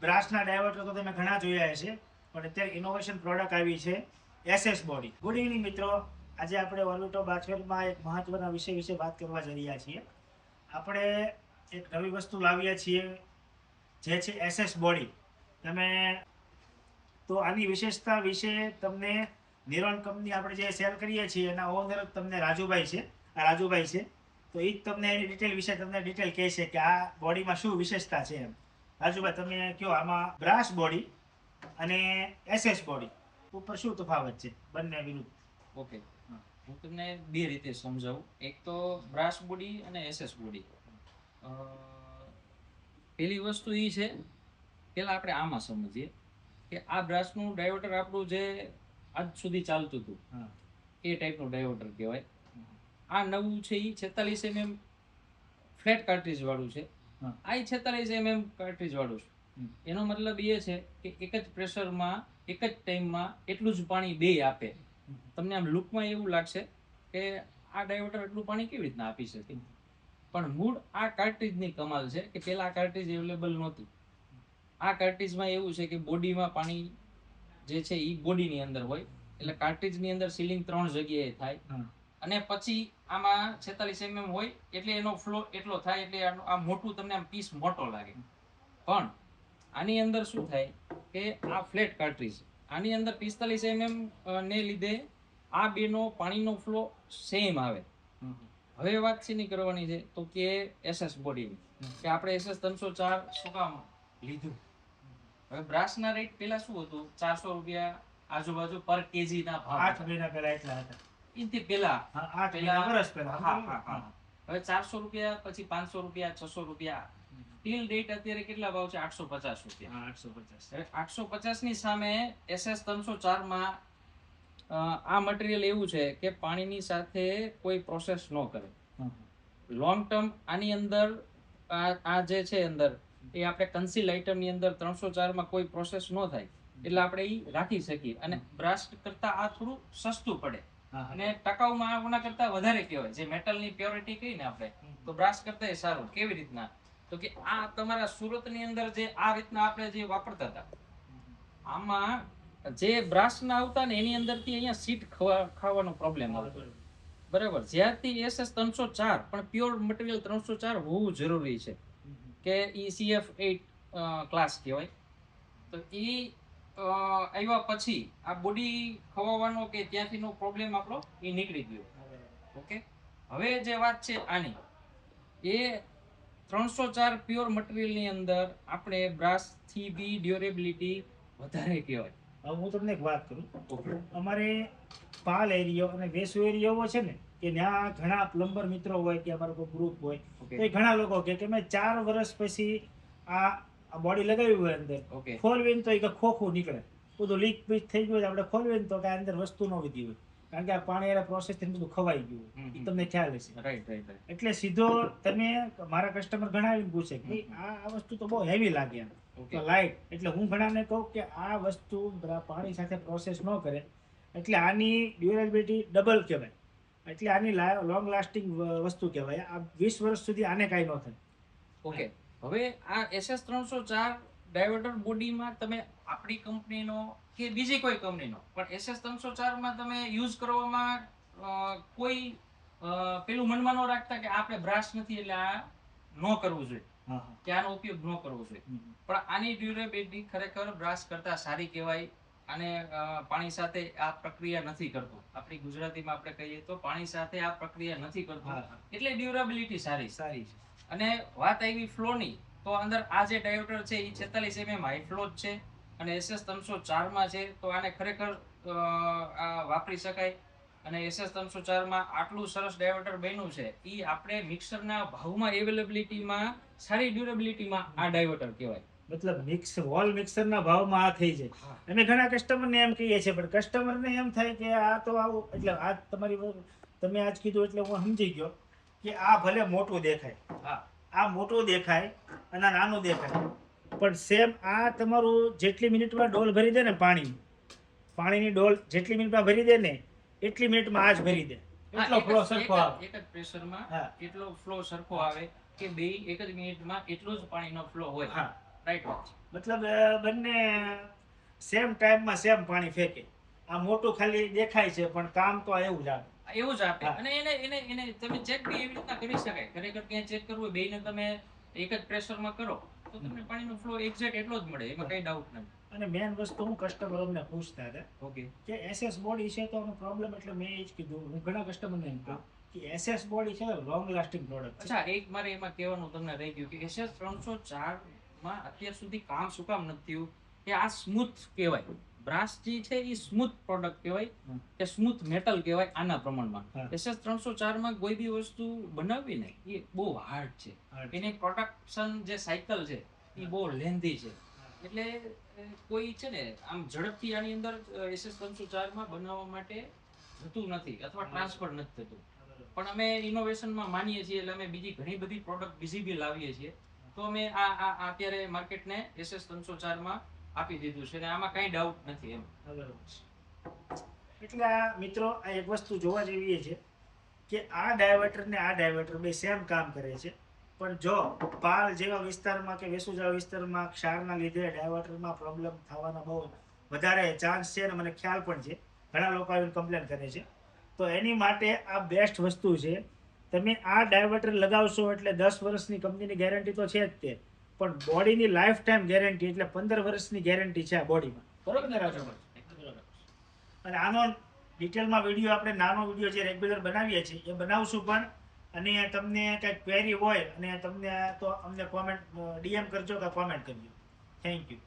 બ્રાસના diverter તો તમે ઘણા જોયા હશે, પણ અત્યારે ઇનોવેશન પ્રોડક્ટ આવી છે એસએસ બોડી. ગુડ ઇવનિંગ મિત્રો. આજે આપણે ઓર્બિટો બાચવેલમાં એક મહત્વના વિષય વિશે વાત કરવા જઈ રહ્યા છીએ. આપણે એક નવી વસ્તુ લાવ્યા છીએ જે છે એસએસ બોડી. તમે તો આની વિશેષતા વિશે તમને નિરોન કંપની આપણે જે સેલ કરીએ છીએ એના ઓનર તમને રાજુભાઈ છે. આ રાજુભાઈ છે, તો એ જ તમને એની ડિટેલ વિશે તમને ડિટેલ કહેશે કે આ બોડીમાં શું વિશેષતા છે એમ. રાજુભાઈ, તમે કહો આમાં બ્રાસ બોડી અને એસએસ બોડી ઉપર શું તફાવત છે બંને વિરુદ્ધ? ઓકે, હું તમને બે રીતે સમજાવું. એક તો બ્રાસ બોડી અને એસએસ બોડી. પેલી વસ્તુ એ છે, પેલા આપણે આમાં સમજીએ કે આ બ્રાસનું ડાયોવર્ટર આપણું જે આજ સુધી ચાલતું હતું એ ટાઈપનું ડાયોવર્ટર કહેવાય. આ નવું છે એ 46 mm ફ્લેટ કાર્ટ્રીજ વાળું છે. આ 46 mm કાર્ટ્રીજ વાળું છે. એનો મતલબ એ છે કે એક જ પ્રેશરમાં એક જ ટાઈમમાં એટલું જ પાણી બે આપે. તમને આમ લુકમાં એવું લાગશે કે આ ડાયોવર્ટર એટલું પાણી કેવી રીતના આપી શકે, પણ મૂળ આ કાર્ટ્રીજની કમાલ છે કે પેલા આ કાર્ટ્રીજ અવેલેબલ નહોતી. આ કાર્ટ્રીજમાં એવું છે કે બોડીમાં પાણી જે છે એ બોડીની અંદર હોય, એટલે કાર્ટ્રીજની અંદર સીલિંગ 3 જગ્યાએ થાય, અને પછી આમાં 46 mm હોય એટલે એનો ફ્લો એટલો થાય, એટલે આ મોટું તમને આમ પીસ મોટો લાગે. પણ આની અંદર શું થાય કે આ ફ્લેટ કાર્ટ્રીજ, આની અંદર 45 mm ને લીધે આ બેનો પાણીનો ફ્લો સેમ આવે. હવે વાત શેની કરવાની છે તો કે એસએસ બોડીની, કે આપણે એસએસ 304 શું કામ લીધું. હવે બ્રાસના રેટ પેલા શું હતું, 400 રૂપિયા આજુબાજુ પર કેજી ના ભાવ. 8 મહિના પહેલા એટલા હતા. ઇનથી પેલા 8 વર્ષ પહેલા. હા. હવે 400 રૂપિયા, પછી 500 રૂપિયા, 600 રૂપિયા, ટીલ ડેટ અત્યારે કેટલા ભાવ છે? 850 રૂપિયા. 850. હવે 850 ની સામે એસએસ 304 માં આ મટીરિયલ એવું છે કે પાણીની સાથે કોઈ પ્રોસેસ ન કરે. લોંગ ટર્મ આની અંદર આ જે છે અંદર એ આપણે કન્સીલ આઇટમની અંદર 304 માં કોઈ પ્રોસેસ ન થાય, એટલે આપણે એ રાખી શકીએ. અને બ્રાસ કરતા આ થોડું સસ્તું પડે, અને ટકાઉમાં આના કરતા વધારે કહેવાય. જે મેટલની પ્યોરિટી કહી ને આપણે, તો બ્રાસ કરતા એ સારું. કેવી રીતના તો કે આ તમારા સુરતની અંદર જે આ રીતના આપણે જે વાપરતા હતા, આમાં જે બ્રાસના આવતા ને એની અંદરથી અહીંયા સીટ ખાવાનો પ્રોબ્લેમ આવતો. બરાબર. જ્યારથી એસએસ 304 પણ પ્યોર મટીરિયલ 304 હોવું જરૂરી છે, કે ECF8 ક્લાસ કહેવાય. તો એ આવ્યા પછી આ બોડી ખવાવાનો કે ત્યાંથીનો પ્રોબ્લેમ આપણો એ નીકળી ગયો. ઓકે, હવે જે વાત છે આની, એ 304 પ્યોર મટીરિયલની અંદર આપણે બ્રાસ થી બી ડ્યુરેબિલિટી વધારે કહેવાય. હવે હું તમને એક વાત કરું. અમારે પાલ એરિયો અને વેસુ એરિયો છે ને, કે ત્યાં ઘણા પ્લમ્બર મિત્રો હોય કે અમારો કોઈ ગ્રુપ હોય, તો એ ઘણા લોકો કે મેં 4 વર્ષ પછી આ બોડી લગાવી હોય અંદર, ખોલવીને તો એ ખોખું નીકળે, બધું લીક પીક થઈ ગયું, આપણે ખોલવીને તો કે અંદર વસ્તુ ન વધી હોય, કારણ કે આ પાણી એના પ્રોસેસ થી બધું ખવાઈ ગયું. એ તમને ખ્યાલ હશે. રાઈટ. એટલે સીધો તમે મારા કસ્ટમર ઘણા આવીને પૂછે કે આ વસ્તુ તો બહુ હેવી લાગે લાઇટ, એટલે હું ઘણાને કહું કે આ વસ્તુ પાણી સાથે પ્રોસેસ ન કરે, એટલે આની ડ્યુરેબિલિટી ડબલ કહેવાય, એટલે આની લોંગ લાસ્ટિંગ વસ્તુ કહેવાય. આ 20 વર્ષ સુધી આને કાંઈ ન થાય. ઓકે, હવે આ એસએસ 304 ડાયવર્ટર બોડીમાં તમે આપણી કંપનીનો કે બીજી કોઈ કંપનીનો પણ એસએસ 304 માં તમે યુઝ કરવામાં કોઈ પેલું મનમાં ન રાખતા કે આપણે બ્રાસ નથી એટલે આ ન કરવું જોઈએ, કે આનો ઉપયોગ ન કરવો જોઈએ. પણ આની ડ્યુરેબિલિટી ખરેખર બ્રાસ કરતા સારી કહેવાય. અને પાણી સાથે આ પ્રક્રિયા નથી કરતું. આપણી ગુજરાતીમાં આપણે કહીએ તો પાણી સાથે આ પ્રક્રિયા નથી કરતું, એટલે ડ્યુરેબિલિટી સારી છે. અને વાત આવી ફ્લોની, તો અંદર આ જે ડાયોવર્ટર છે એ 46 mm હાઈ ફ્લો જ છે, અને એસએસ 304 માં છે, તો આને ખરેખર વાપરી શકાય. અને એસએસ 304 માં આટલું સરસ ડાયોવર્ટર બન્યું છે, એ આપણે મિક્સરના ભાવમાં એવેલેબિલિટીમાં સારી ડ્યુરેબિલિટીમાં આ ડાયોવર્ટર કહેવાય. મતલબ હોલ મિક્સરના ભાવમાં આ થઈ જાય. અમે ઘણા કસ્ટમરને એમ કહીએ છીએ, પણ કસ્ટમરને એમ થાય કે આ તો આવું, એટલે આ તમે આજ કીધું એટલે હું સમજી ગયો કે આ ભલે મોટું દેખાય, આ મોટું દેખાય અને નાનું દેખાય, પણ સેમ આ તમારું જેટલી મિનિટમાં ડોલ ભરી દે ને પાણીની ડોલ જેટલી મિનિટમાં ભરી દે ને એટલી મિનિટમાં આ જ ભરી દે. એટલો ફ્લો સરખો આવે. એક જ પ્રેશરમાં એટલો ફ્લો સરખો આવે કે બે એક જ મિનિટમાં એટલો જ પાણીનો ફ્લો હોય. રાઈટ વાત છે. મતલબ બંને સેમ ટાઈમમાં સેમ પાણી ફેંકે. આ મોટું ખાલી દેખાય છે પણ કામ તો એવું જ આવે. એવું જ આપે. હા. અને એને તમે ચેક બી એવી રીતના કરી શકાય. ખરેખર ક્યાં ચેક કરવું હોય, બેયને તમે એક જ પ્રેશરમાં કરો તો તમને પાણીનો ફ્લો એક્ઝેક્ટ એટલો જ મળે, એમાં કઈ ડાઉટ નથી. અને મેન વસ્તુ હું કસ્ટમર અમને પૂછતા હતા ઓકે. કે એસએસ બોડી છે તો આનો પ્રોબ્લેમ, એટલે મેં એ જ કીધું, હું ઘણા કસ્ટમરને એમ કહું કે એસએસ બોડી છે લોંગ લાસ્ટિંગ પ્રોડક્ટ છે. અચ્છા, એક મારે એમાં કહેવાનું તમને રહી ગયું કે SS 304 માં અત્યાર સુધી કામ શું કામ નથી થયું કે આ સ્મૂથ કહેવાય. બ્રાસ જે છે એ સ્મૂથ પ્રોડક્ટ કહેવાય કે સ્મૂથ મેટલ કહેવાય આના પ્રમાણમાં. હા. SS 304 માં કોઈ બી વસ્તુ બનાવવી ને એ બહુ હાર્ડ છે. એની પ્રોડક્શન જે સાયકલ છે એ બહુ લેન્ધી છે. એટલે કોઈ છે ને આમ ઝડપથી આની અંદર SS 304 માં બનાવવા માટે થતું નથી અથવા ટ્રાન્સફર નથી થતું. પણ અમે ઇનોવેશનમાં માનીએ છીએ, એટલે અમે બીજી ઘણી બધી પ્રોડક્ટ બીજી બી લાવીએ છીએ. તો અમે આ અત્યારે માર્કેટને SS 304 માં આપી દીધું છે અને આમાં કઈ ડાઉટ નથી એમ. એટલે આ મિત્રો આ એક વસ્તુ જોવા જેવી એ છે કે આ ડાયવર્ટર ને આ ડાયવર્ટર બે સેમ કામ કરે છે, પણ જો પાલ જેવા વિસ્તારમાં કે વેસુ જેવા વિસ્તારમાં ક્ષારના લીધે ડાયવર્ટરમાં પ્રોબ્લેમ થવાના બહુ વધારે ચાન્સ છે અને મને ખ્યાલ પણ છે, ઘણા લોકો આવીને કમ્પ્લેન કરે છે. તો એની માટે આ બેસ્ટ વસ્તુ છે. તમે આ ડાયવર્ટર લગાવશો એટલે 10 વર્ષની કંપનીની ગેરંટી તો છે જ તે, પણ બોડીની લાઈફ ટાઈમ ગેરંટી એટલે 15 વર્ષની ગેરંટી છે આ બોડીમાં. બરોબર ને રાજુભાઈ? અને આનો ડિટેલમાં વિડીયો, આપણે નાનો વિડીયો જે રેગ્યુલર બનાવીએ છીએ એ બનાવશું પણ. અને તમને કંઈક ક્વેરી હોય અને તમને તો અમને કોમેન્ટ DM કરજો કે કોમેન્ટ કરજો. Thank you.